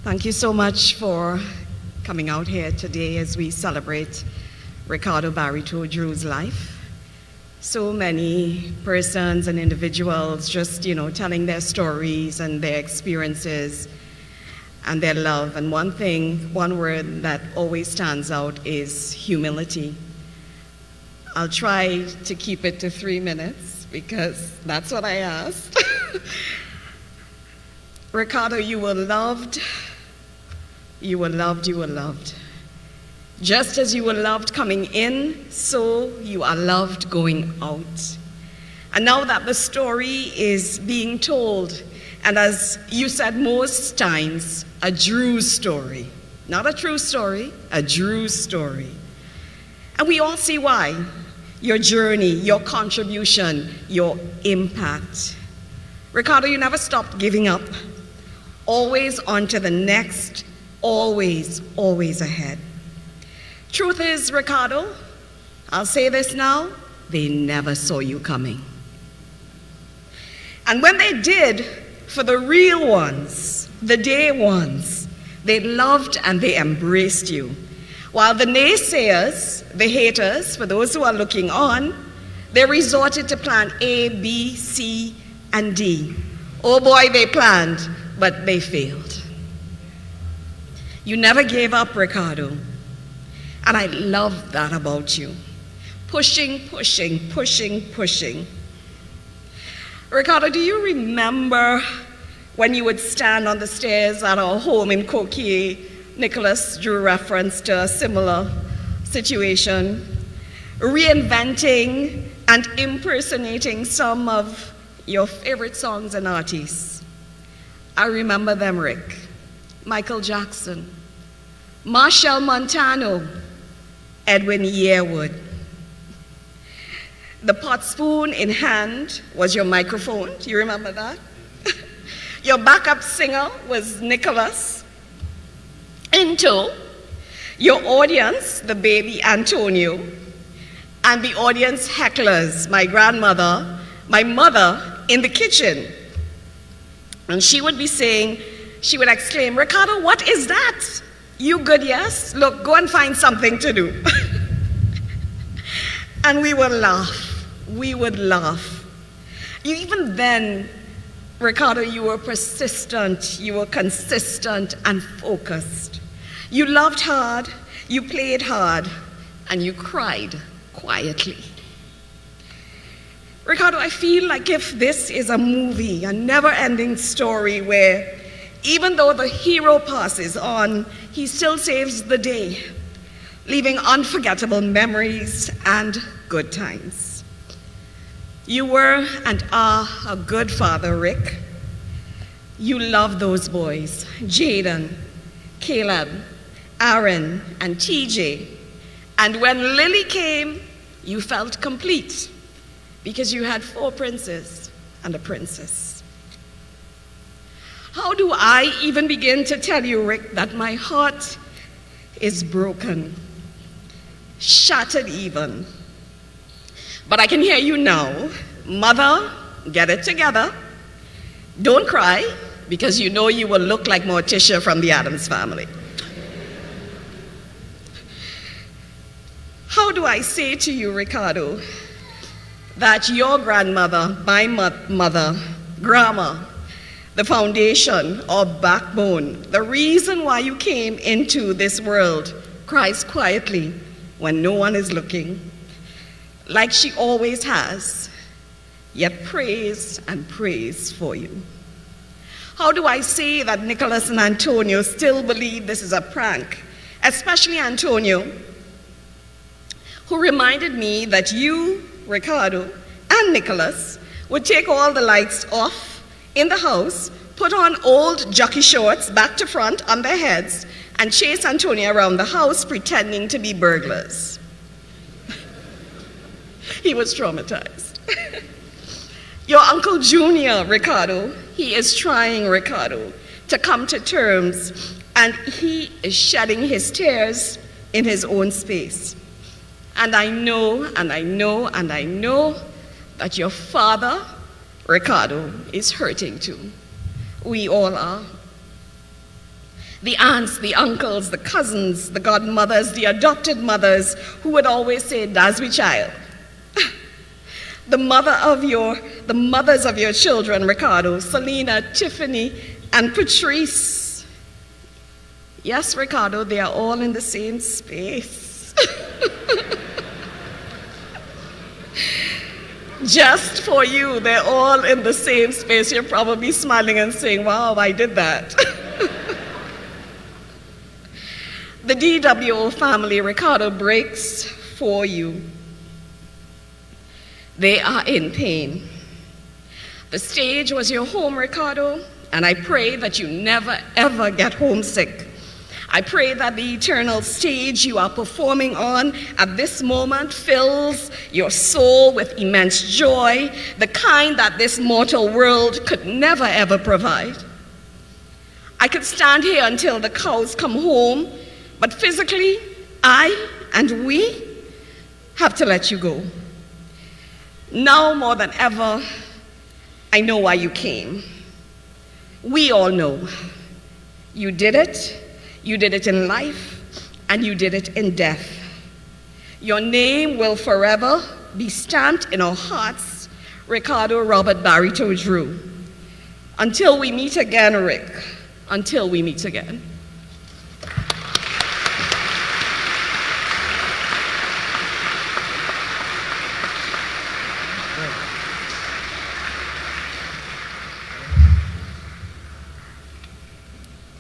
Thank you so much for coming out here today as we celebrate RICARDO Barriteau Drew's life. So many persons and individuals just, telling their stories and their experiences and their love. And one word that always stands out is humility. I'll try to keep it to 3 minutes because that's what I asked. RICARDO, you were loved. You were loved, you were loved. Just as you were loved coming in, so you are loved going out. And now that the story is being told, and as you said most times, a Drew's story. Not a true story, a Drew's story. And we all see why. Your journey, your contribution, your impact. RICARDO, you never stopped giving up. Always on to the next, always, always ahead. Truth is, RICARDO, I'll say this now, they never saw you coming. And when they did, for the real ones, the day ones, they loved and they embraced you. While the naysayers, the haters, for those who are looking on, they resorted to plan A, B, C, and D. Oh boy, they planned, but they failed. You never gave up, RICARDO. And I love that about you. Pushing, pushing, pushing, pushing. RICARDO, do you remember when you would stand on the stairs at our home in Coquille? Nicholas drew reference to a similar situation, reinventing and impersonating some of your favorite songs and artists. I remember them, Rick. Michael Jackson, Marshall Montano, Edwin Yearwood. The pot spoon in hand was your microphone. Do you remember that? Your backup singer was Nicholas. In tow, your audience, the baby Antonio, and the audience hecklers, my grandmother, my mother in the kitchen. And she would be saying, she would exclaim, RICARDO, what is that? You good, yes? Look, go and find something to do. And we would laugh. We would laugh. Even then, RICARDO, you were persistent, you were consistent and focused. You loved hard, you played hard, and you cried quietly. RICARDO, I feel like if this is a movie, a never-ending story where even though the hero passes on, he still saves the day, leaving unforgettable memories and good times. You were and are a good father, Rick. You love those boys, Jaden, Caleb, Aaron, and TJ. And when Lily came, you felt complete because you had 4 princes and a princess. How do I even begin to tell you, Rick, that my heart is broken, shattered even. But I can hear you now. Mother, get it together. Don't cry, because you know you will look like Morticia from the Addams Family. How do I say to you, RICARDO, that your grandmother, my mother, grandma, the foundation or backbone, the reason why you came into this world, cries quietly when no one is looking, like she always has, yet prays and prays for you? How do I say that Nicholas and Antonio still believe this is a prank, especially Antonio, who reminded me that you, RICARDO, and Nicholas would take all the lights off in the house, put on old jockey shorts back to front on their heads, and chase Antonio around the house pretending to be burglars. He was traumatized. Your Uncle Junior, RICARDO, he is trying, RICARDO, to come to terms, and he is shedding his tears in his own space. And I know, and I know, and I know that your father, RICARDO, is hurting too. We all are. The aunts, the uncles, the cousins, the godmothers, the adopted mothers who would always say, "That's we child." The mothers of your children, Ricardo, Selena, Tiffany, and Patrice. Yes, Ricardo, they are all in the same space. Just for you, they're all in the same space. You're probably smiling and saying, "Wow, I did that." The DWO family, Ricardo, breaks for you. They are in pain. The stage was your home, Ricardo, and I pray that you never, ever get homesick. I pray that the eternal stage you are performing on at this moment fills your soul with immense joy, the kind that this mortal world could never, ever provide. I could stand here until the cows come home, but physically, I and we have to let you go. Now more than ever, I know why you came. We all know. You did it in life, and you did it in death. Your name will forever be stamped in our hearts, Ricardo Robert Barriteau Drew. Until we meet again, Rick, until we meet again.